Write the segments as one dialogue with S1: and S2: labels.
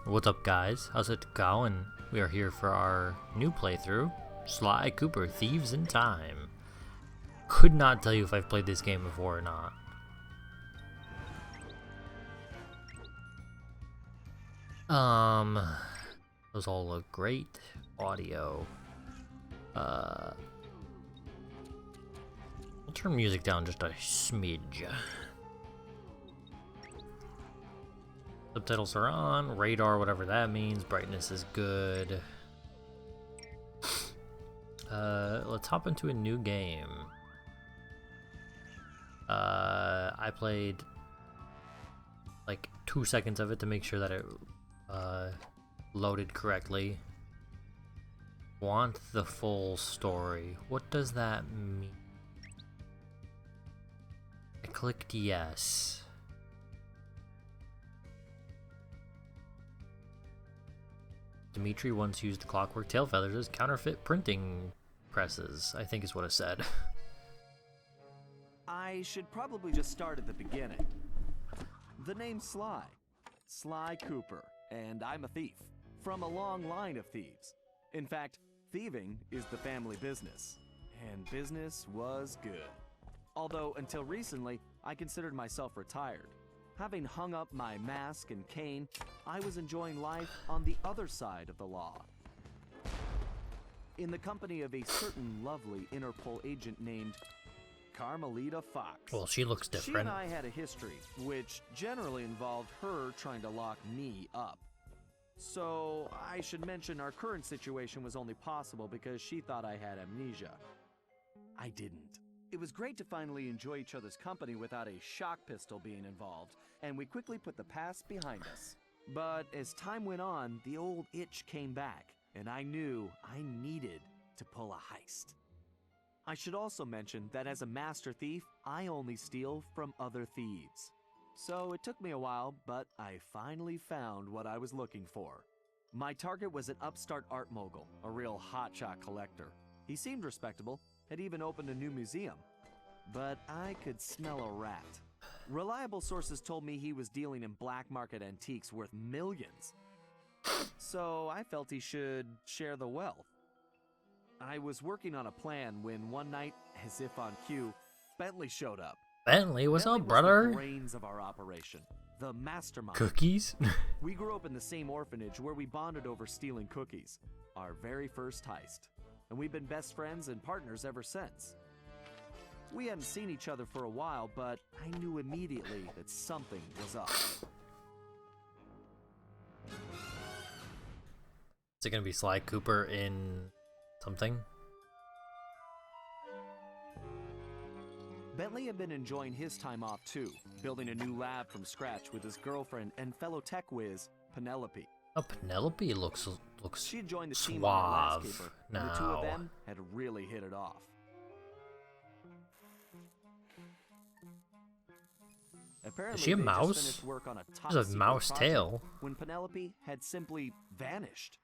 S1: What's up, guys? How's it going? We are here for our new playthrough, Sly Cooper, Thieves in Time. Could not tell you if I've played this game before or not. Those all look great. Audio. We'll turn music down just a smidge. Subtitles are on, radar, whatever that means, brightness is good. Let's hop into a new game. I played like 2 seconds of it to make sure that it loaded correctly. Want the full story. What does that mean? I clicked yes. Dimitri once used the clockwork tail feathers as counterfeit printing presses, I think is what it said.
S2: I should probably just start at the beginning. The name's Sly. Sly Cooper, and I'm a thief. From a long line of thieves. In fact, thieving is the family business. And business was good. Although, until recently, I considered myself retired. Having hung up my mask and cane, I was enjoying life on the other side of the law. In the company of a certain lovely Interpol agent named Carmelita Fox.
S1: Well, she looks different.
S2: She and I had a history, which generally involved her trying to lock me up. So, I should mention our current situation was only possible because she thought I had amnesia. I didn't. It was great to finally enjoy each other's company without a shock pistol being involved, and we quickly put the past behind us. But as time went on, the old itch came back, and I knew I needed to pull a heist. I should also mention that as a master thief, I only steal from other thieves. So it took me a while, but I finally found what I was looking for. My target was an upstart art mogul, a real hotshot collector. He seemed respectable, had even opened a new museum. But I could smell a rat. Reliable sources told me he was dealing in black market antiques worth millions. So I felt he should share the wealth. I was working on a plan when one night, as if on cue, Bentley showed up.
S1: Bentley, what's
S2: Bentley
S1: up,
S2: was
S1: brother?
S2: the brains of our operation, the mastermind.
S1: Cookies?
S2: We grew up in the same orphanage where we bonded over stealing cookies, our very first heist. And we've been best friends and partners ever since. We hadn't seen each other for a while, but I knew immediately that something was up.
S1: Is it gonna be Sly Cooper in something?
S2: Bentley had been enjoying his time off too, building a new lab from scratch with his girlfriend and fellow tech whiz, Penelope.
S1: Oh, Penelope looks
S2: She had joined the team on our last
S1: suave
S2: caper,
S1: now.
S2: and the two of them had really hit it off. Apparently,
S1: Is she a
S2: they just
S1: mouse?
S2: finished work on a top
S1: There's a
S2: secret
S1: mouse
S2: project
S1: tail.
S2: when Penelope had simply vanished.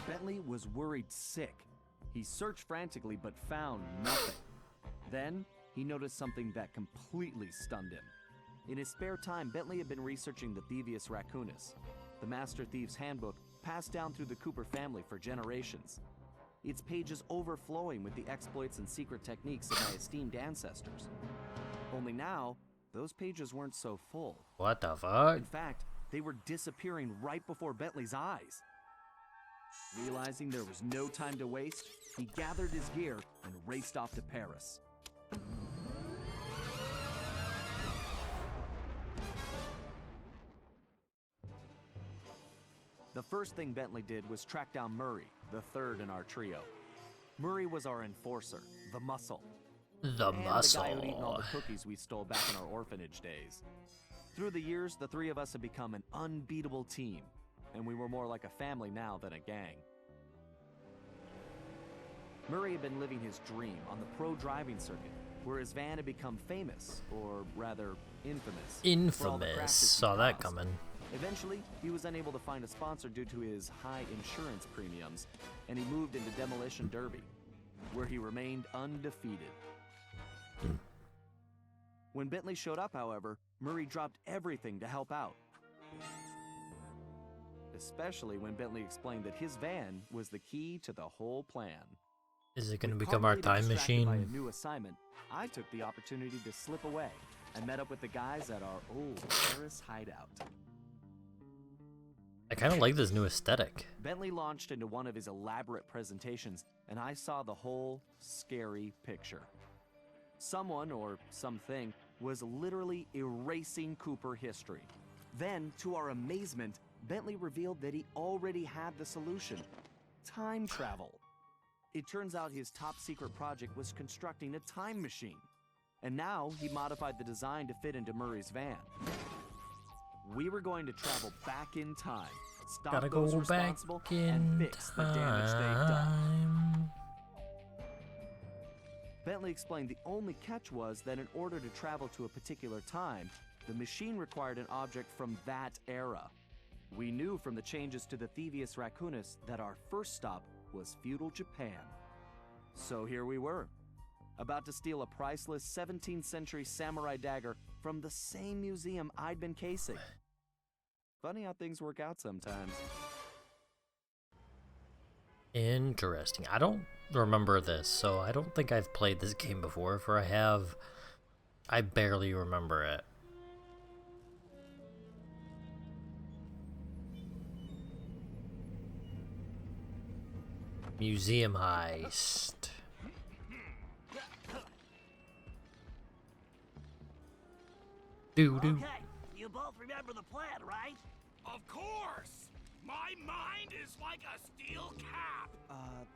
S2: Bentley was worried sick. He searched frantically but found nothing. Then, he noticed something that completely stunned him. In his spare time, Bentley had been researching the Thievius Raccoonus, the Master Thief's handbook passed down through the Cooper family for generations. Its pages overflowing with the exploits and secret techniques of my esteemed ancestors. Only now, those pages weren't so full.
S1: What the fuck?
S2: In fact, they were disappearing right before Bentley's eyes. Realizing there was no time to waste, he gathered his gear and raced off to Paris. The first thing Bentley did was track down Murray, the third in our trio. Murray was our enforcer, the muscle.
S1: The muscle.
S2: The guy who'd eaten all the cookies we stole back in our orphanage days. Through the years, the three of us had become an unbeatable team, and we were more like a family now than a gang. Murray had been living his dream on the pro driving circuit, where his van had become famous, or rather, infamous. for all the
S1: Infamous.
S2: crashes he
S1: Saw that
S2: caused.
S1: coming.
S2: Eventually, he was unable to find a sponsor due to his high insurance premiums, and he moved into Demolition Derby, where he remained undefeated. When Bentley showed up, however, Murray dropped everything to help out. Especially when Bentley explained that his van was the key to the whole plan.
S1: Is it going to
S2: With
S1: become our
S2: Carmelita
S1: time
S2: distracted by
S1: machine?
S2: a new assignment, I took the opportunity to slip away and met up with the guys at our old Paris hideout.
S1: I kind of like this new aesthetic.
S2: Bentley launched into one of his elaborate presentations, and I saw the whole scary picture. Someone, or something, was literally erasing Cooper history. Then, to our amazement, Bentley revealed that he already had the solution: time travel. It turns out his top secret project was constructing a time machine. And now he modified the design to fit into Murray's van. We were going to travel back in time, stop
S1: Gotta
S2: those
S1: go back
S2: responsible,
S1: in
S2: and fix the damage they've done.
S1: time.
S2: Bentley explained the only catch was that in order to travel to a particular time, the machine required an object from that era. We knew from the changes to the Thieves Raccoonus that our first stop was feudal Japan. So here we were, about to steal a priceless 17th century samurai dagger from the same museum I'd been casing. Funny how things work out sometimes.
S1: Interesting. I don't remember this, so I don't think I've played this game before. If I have, I barely remember it. Museum heist. Doo.
S3: Okay, you both remember the plan, right?
S4: Of course! My mind is like a steel cap!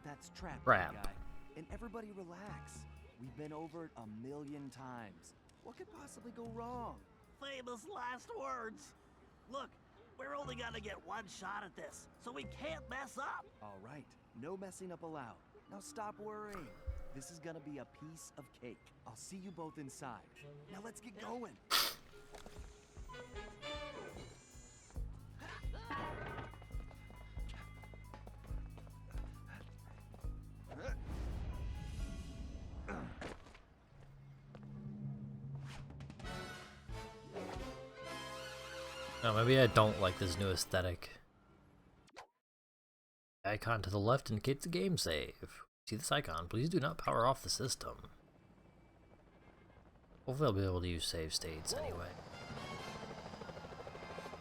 S2: That's trap,
S1: Trap.
S2: guy. And everybody relax. We've been over it a million times. What could possibly go wrong?
S3: Famous last words. Look, we're only gonna get one shot at this, so we can't mess up.
S2: All right, no messing up allowed. Now stop worrying. This is gonna be a piece of cake. I'll see you both inside. Now let's get going.
S1: No, maybe I don't like this new aesthetic. The icon to the left indicates the game save. See this icon? Please do not power off the system. Hopefully I'll be able to use save states anyway.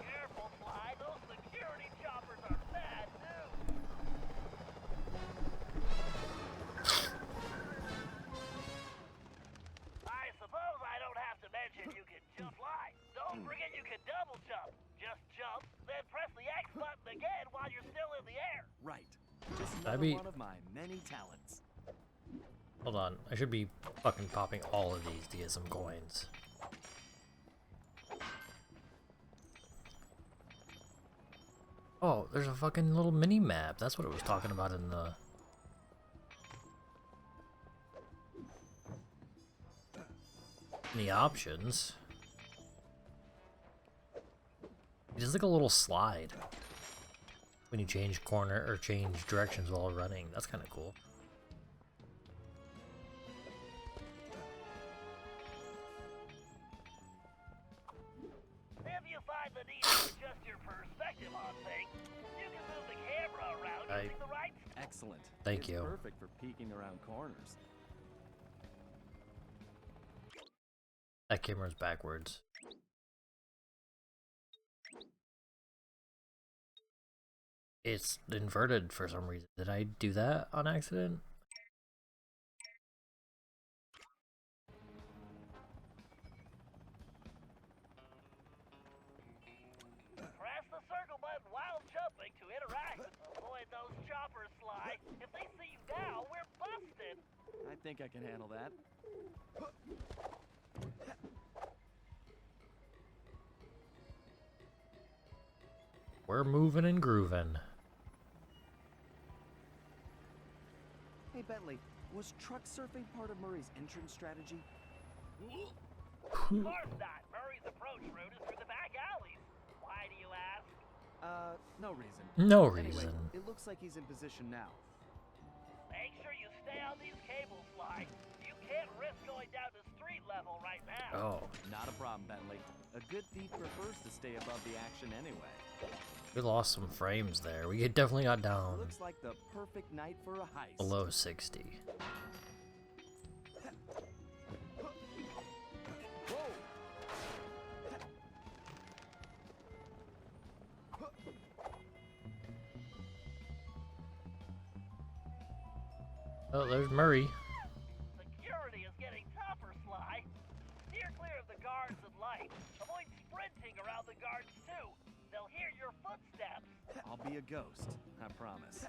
S3: Careful, Sly. Those security choppers are bad news. I suppose I don't have to mention you can jump line. Don't forget you can double jump. Just jump, then press the X button again while you're still in the air.
S2: Right. Just
S1: That'd
S2: another
S1: be-
S2: one of my many talents.
S1: Hold on, I should be fucking popping all of these to get some coins. Oh, there's a fucking little mini map. That's what it was talking about in the options. It is like a little slide when you change corner or change directions while running. That's kind of cool.
S3: If you find the need to adjust your perspective on things, you can move the camera around using the right stick.
S2: Excellent.
S1: Thank
S2: It's
S1: you.
S2: Perfect for peeking around corners.
S1: That camera's backwards. It's inverted for some reason. Did I do that on accident?
S3: Press the circle button while jumping to interact. Avoid those choppers, Sly. If they see you now, we're busted.
S2: I think I can handle that.
S1: We're moving and grooving.
S2: Hey, Bentley, was truck surfing part of Murray's entrance strategy?
S3: Of course not. Murray's approach route is through the back alleys. Why do you ask?
S2: No reason.
S1: No
S2: Anyway,
S1: reason.
S2: it looks like he's in position now.
S3: Make sure you stay on these cables, Sly. You can't risk going down to street level right now.
S1: Oh,
S2: Not a problem, Bentley. A good thief prefers to stay above the action anyway.
S1: we lost some frames there. We definitely got down
S2: Looks like the perfect night for a heist.
S1: below 60. Oh, there's Murray.
S3: Security is getting tougher, Sly. Steer clear of the guards and lights. Avoid sprinting around the guards, too. They'll hear your footsteps.
S2: I'll be a ghost, I promise.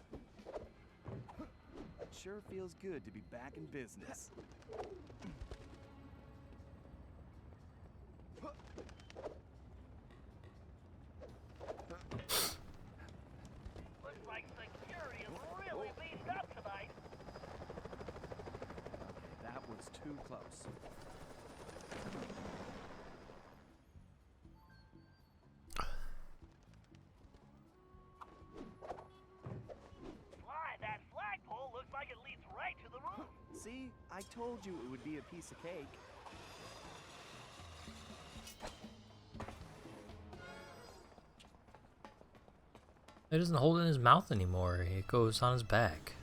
S2: It sure feels good to be back in business.
S3: Looks like security is really beefed up tonight.
S2: Okay, that was too close.
S3: Sly, that flagpole looks like it leads right to the roof.
S2: See, I told you it would be a piece of cake.
S1: He doesn't hold it in his mouth anymore. It goes on his back.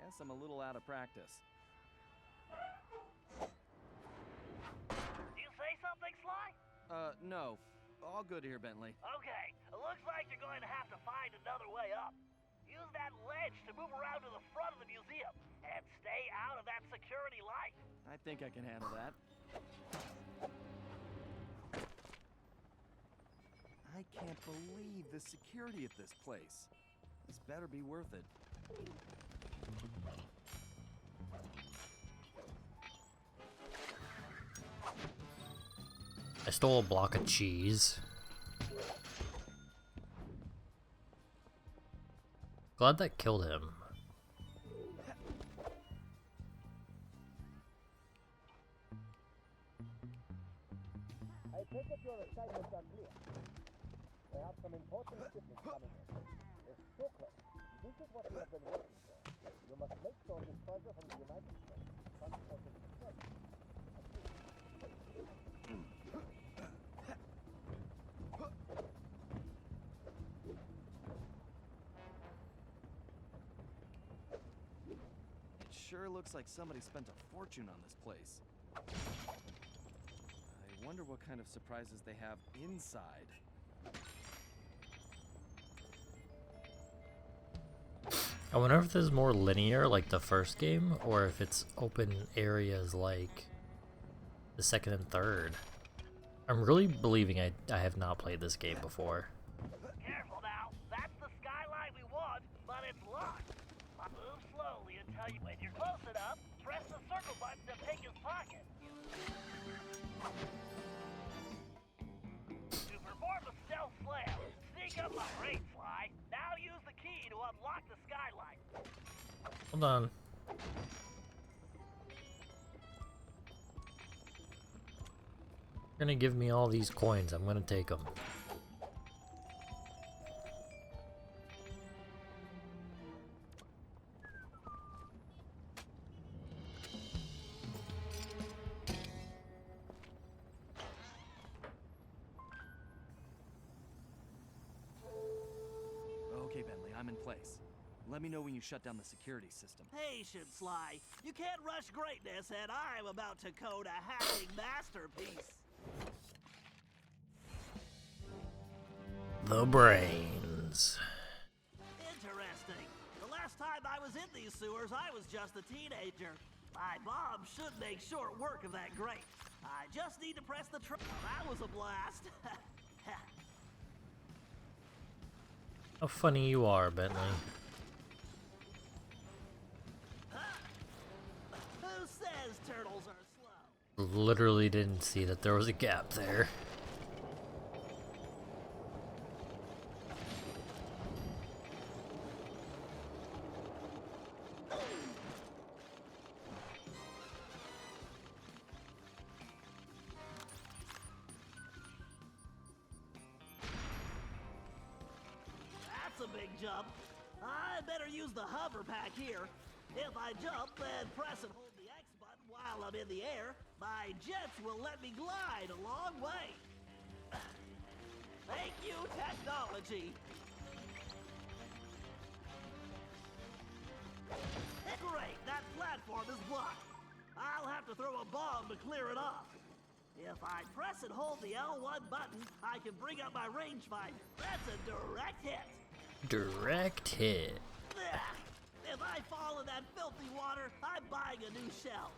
S2: Guess I'm a little out of practice.
S3: You say something, Sly?
S2: No. All good here, Bentley.
S3: Okay, it looks like you're going to have to find another way up. Use that ledge to move around to the front of the museum and stay out of that security light.
S2: I think I can handle that. I can't believe the security at this place. This better be worth it.
S1: I stole a block of cheese. Glad that killed him.
S5: I take it your assignments are clear. We have some important shipments coming in. It's so close. This is what we have been working for. You must make sure this cargo from the United States is transported safely.
S2: It sure looks like somebody spent a fortune on this place. I wonder what kind of surprises they have inside.
S1: I wonder if this is more linear like the first game, or if it's open areas like the second and third. I'm really believing I have not played this game before.
S3: Careful now. That's the skyline we want, but it's locked. Move slowly until you, when you're close enough, press the circle button to pick his pocket. To perform a stealth slam, sneak up behind Sly. Now use the key to unlock the skylight.
S1: Hold on. You're gonna give me all these coins. I'm gonna take them.
S2: Okay, Bentley, I'm in place. Let me know when you shut down the security system.
S6: Patience, Sly. You can't rush greatness, and I'm about to code a hacking masterpiece.
S1: The brains.
S6: Interesting. The last time I was in these sewers, I was just a teenager. My mom should make short work of that grate. I just need to press the That was a blast.
S1: How funny you are, Bentley.
S6: Who says turtles are slow?
S1: Literally didn't see that there was a gap there.
S6: jump. I better use the hover pack here. If I jump and press and hold the X button while I'm in the air, my jets will let me glide a long way. Thank you, technology. Great, that platform is blocked. I'll have to throw a bomb to clear it off. If I press and hold the L1 button, I can bring up my rangefinder. That's a direct hit.
S1: Direct hit.
S6: If I fall in that filthy water, I'm buying a new shell.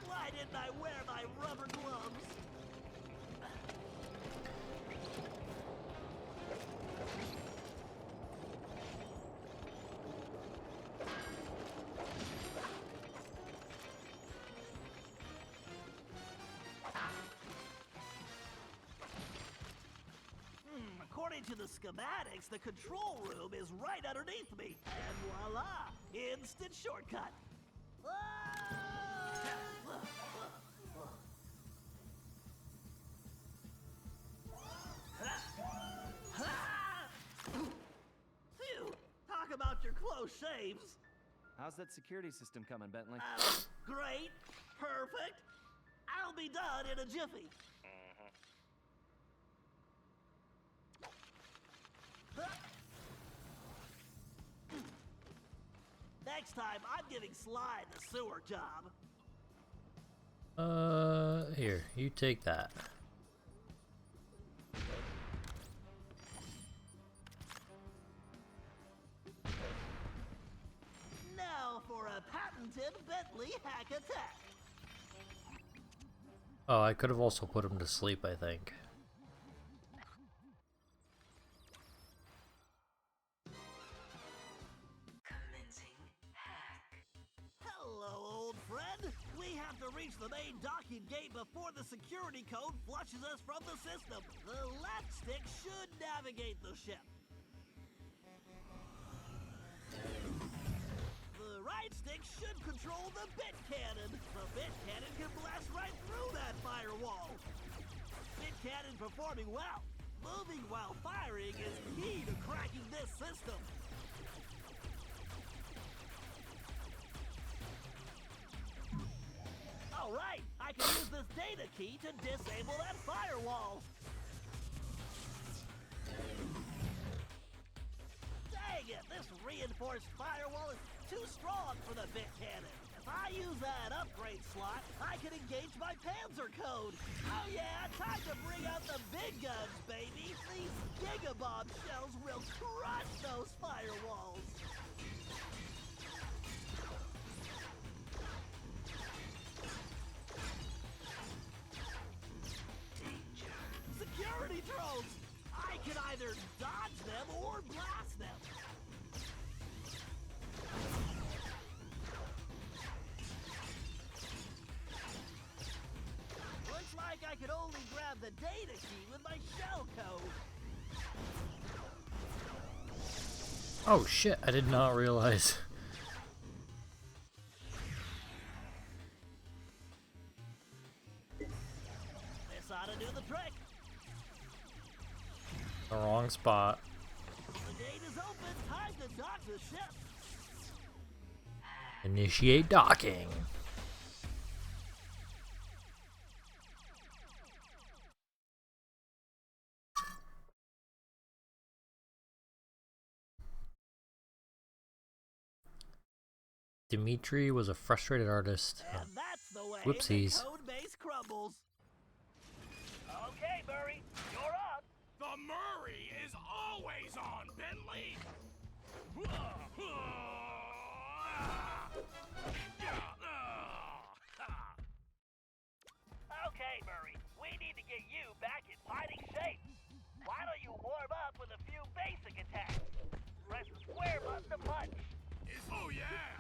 S6: Why didn't I wear my rubber gloves? According to the schematics, the control room is right underneath me. And voila! Instant shortcut. Phew! Talk about your close shaves.
S2: How's that security system coming, Bentley?
S6: Great. Perfect. I'll be done in a jiffy. Next time, I'm giving Sly the sewer job.
S1: Here, you take that.
S6: Now for a patented Bentley hack attack.
S1: Oh, I could have also put him to sleep, I think.
S6: Hello, old friend. We have to reach the main docking gate before the security code flushes us from the system. The left stick should navigate the ship. The right stick should control the bit cannon. The bit cannon can blast right through that firewall. Bit cannon performing well. Moving while firing is key to cracking this system. All right, I can use this data key to disable that firewall. Dang it, this reinforced firewall is too strong for the bit cannon. If I use that upgrade slot, I can engage my Panzer code. Oh yeah, time to bring out the big guns, baby. These Gigabomb shells will crush those firewalls. Security drones! I can either dodge them or blast them. Looks like I could only grab the data key with my shell code.
S1: Oh shit, I did not realize.
S6: This ought to do the trick.
S1: The wrong spot.
S6: The gate is open. Time to dock the ship.
S1: Initiate docking. Dimitri was a frustrated artist.
S6: And that's the way
S1: Whoopsies.
S6: the code base crumbles.
S3: Okay, Murray, you're up.
S4: The Murray is always on, Bentley!
S3: Okay, Murray, we need to get you back in fighting shape. Why don't you warm up with a few basic attacks? Press the square button to punch.
S4: Oh yeah!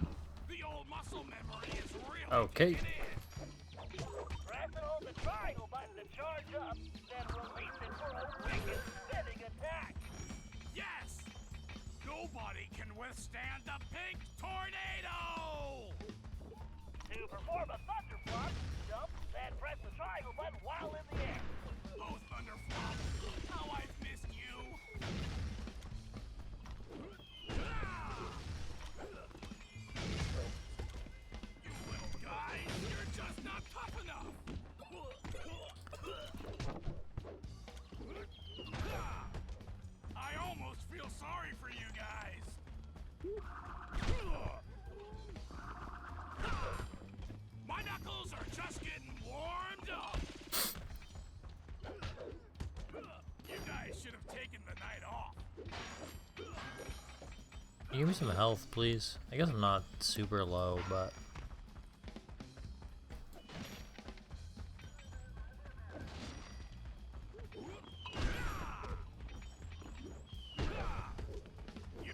S4: The old muscle memory is really
S1: Okay.
S4: kicking in.
S3: Press and hold the triangle button to charge up, then release it for a wicked spinning attack.
S4: Yes! Nobody can withstand the pink tornado!
S3: To perform a thunder flop, jump, then press the triangle button while in the air.
S4: Oh, Thunderflop, how I've missed you! You little guys, you're just not tough enough! I almost feel sorry for you guys! My knuckles are just getting warmed up! You guys should have taken the night off.
S1: Can you give me some health, please? I guess I'm not super low, but...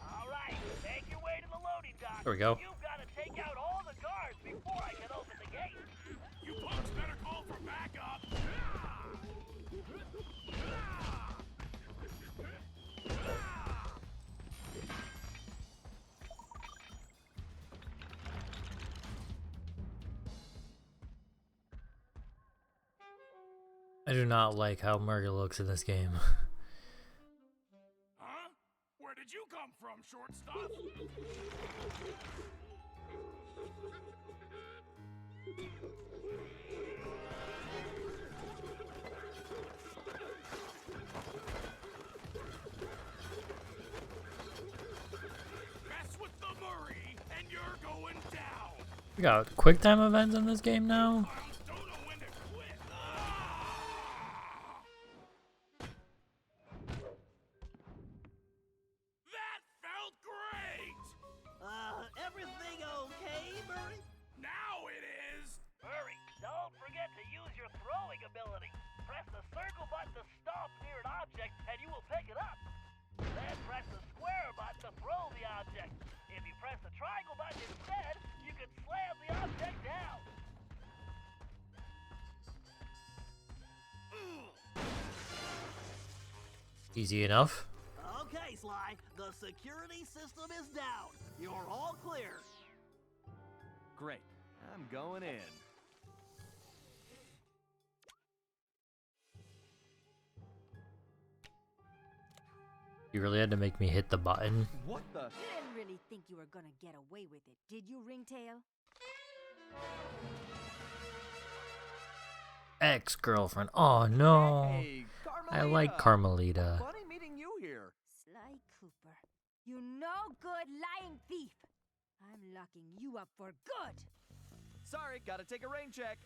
S3: Alright, make your way to the loading dock.
S1: There we go.
S3: You've got to take out all the guards before I can open the gate.
S4: You punks better call for backup.
S1: I do not like how Murray looks in this game.
S4: Huh? Where did you come from, shortstop? Mess with the Murray, and you're going down.
S1: We got quick time events in this game now.
S4: Clowns don't know when to quit. That felt great.
S6: Everything okay, Murray?
S4: Now it is.
S3: Hurry, don't forget to use your throwing ability. Press the circle button to stop near an object and you will pick it up. Then press the square button to throw the object. If you press the triangle button instead, you can slam the object down.
S1: Easy enough.
S6: Okay, Sly, the security system is down. You're all clear.
S2: Great. I'm going in.
S1: You really had to make me hit the button.
S2: What the?
S7: You didn't really think you were gonna get away with it, did you, Ringtail?
S1: Ex-girlfriend. Oh no.
S2: Hey,
S1: I like
S2: Carmelita.
S1: Carmelita.
S2: Funny meeting you here.
S7: Sly Cooper, you no good lying thief! I'm locking you up for good!
S2: Sorry, gotta take a rain check.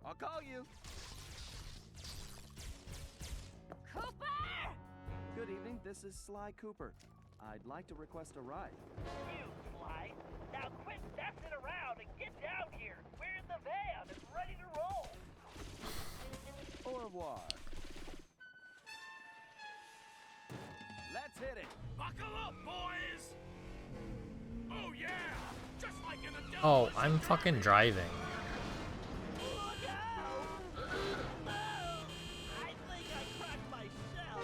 S2: I'll call you.
S7: Cooper!
S2: Good evening, this is Sly Cooper. I'd like to request a ride.
S3: You, Sly. Now quit messing around and get down here. We're in the van and ready to roll.
S2: Au revoir. Let's hit it.
S4: Buckle up, boys. Oh yeah, just like in a
S1: Oh, I'm fucking driving.
S6: Look out! No! I think I cracked my shell.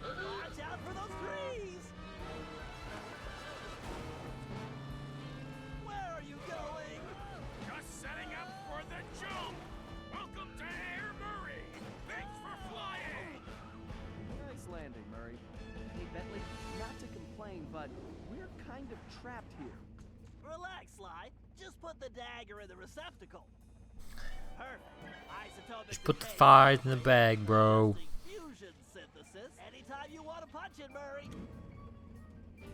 S6: Watch out for those trees! Where are you going?
S4: Just setting up for the jump. Welcome to Air Murray. Thanks for flying.
S2: Nice landing, Murray. Hey, Bentley, not to complain, but we're kind of trapped here.
S6: Relax, Sly. Just put the dagger in the receptacle. Perfect. Isotopic
S1: Just put the
S6: decay.
S1: fires in the bag, bro.
S6: Fusion synthesis. Anytime you want to punch it, Murray.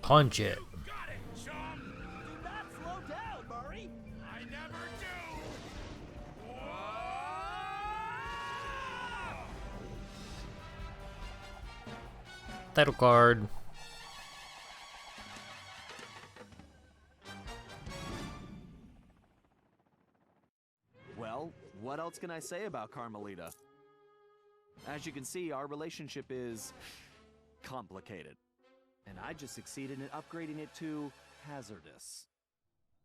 S1: Punch it.
S4: You got it, chum.
S6: Do not slow down, Murray.
S4: I never do. Whoa!
S1: Title card.
S2: Well, what else can I say about Carmelita? As you can see, our relationship is complicated. And I just succeeded in upgrading it to hazardous.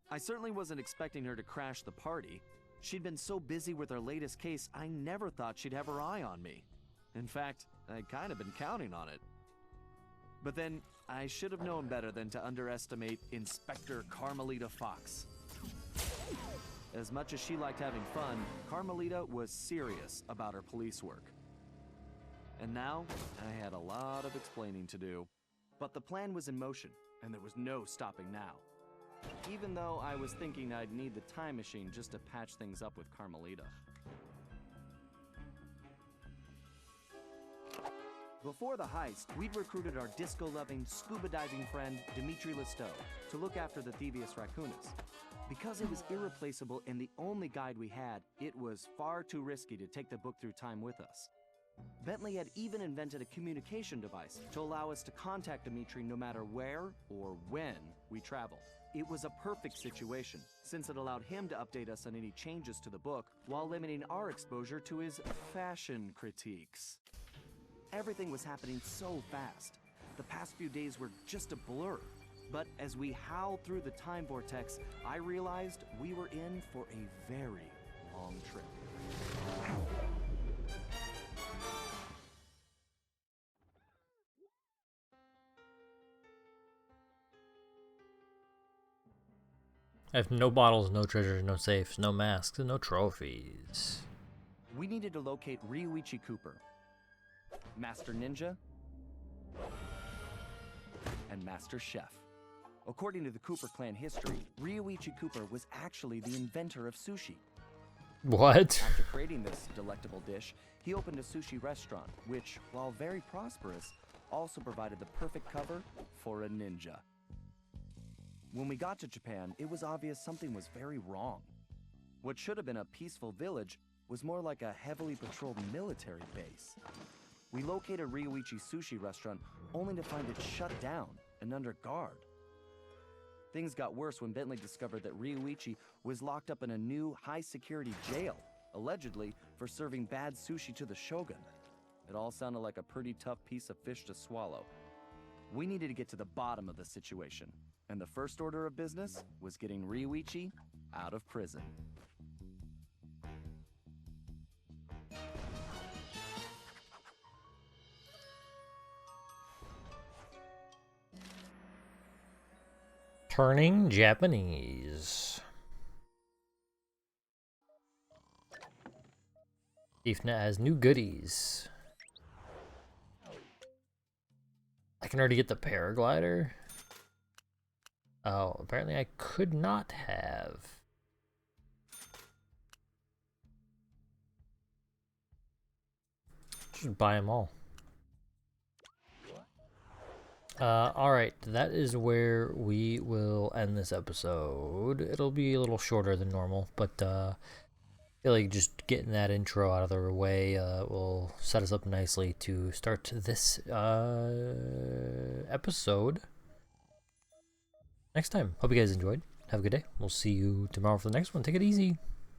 S2: I certainly wasn't expecting her to crash the party. She'd been so busy with her latest case, I never thought she'd have her eye on me. In fact, I'd kind of been counting on it. But then, I should have known better than to underestimate Inspector Carmelita Fox. As much as she liked having fun, Carmelita was serious about her police work. And now, I had a lot of explaining to do. But the plan was in motion, and there was no stopping now. Even though I was thinking I'd need the time machine just to patch things up with Carmelita. Before the heist, we'd recruited our disco-loving, scuba-diving friend, Dimitri Listeau, to look after the Thievius Raccoonus. Because it was irreplaceable and the only guide we had, it was far too risky to take the book through time with us. Bentley had even invented a communication device to allow us to contact Dimitri no matter where or when we traveled. It was a perfect situation, since it allowed him to update us on any changes to the book while limiting our exposure to his fashion critiques. Everything was happening so fast. The past few days were just a blur. But as we howled through the time vortex, I realized we were in for a very long trip.
S1: I have no bottles, no treasures, no safes, no masks, and no trophies.
S2: We needed to locate Ryuichi Cooper, Master Ninja, and Master Chef. According to the Cooper clan history, Ryuichi Cooper was actually the inventor of sushi.
S1: What?
S2: After creating this delectable dish, he opened a sushi restaurant, which, while very prosperous, also provided the perfect cover for a ninja. When we got to Japan, it was obvious something was very wrong. What should have been a peaceful village was more like a heavily patrolled military base. We located Ryuichi's sushi restaurant only to find it shut down and under guard. Things got worse when Bentley discovered that Ryuichi was locked up in a new high-security jail, allegedly for serving bad sushi to the shogun. It all sounded like a pretty tough piece of fish to swallow. We needed to get to the bottom of the situation, and the first order of business was getting Ryuichi out of prison.
S1: Turning Japanese. Thiefnet has new goodies. I can already get the paraglider. Oh, apparently I could not have. Just buy them all. Alright, that is where we will end this episode. It'll be a little shorter than normal, but I feel like just getting that intro out of the way will set us up nicely to start this episode next time. Hope you guys enjoyed. Have a good day. We'll see you tomorrow for the next one. Take it easy.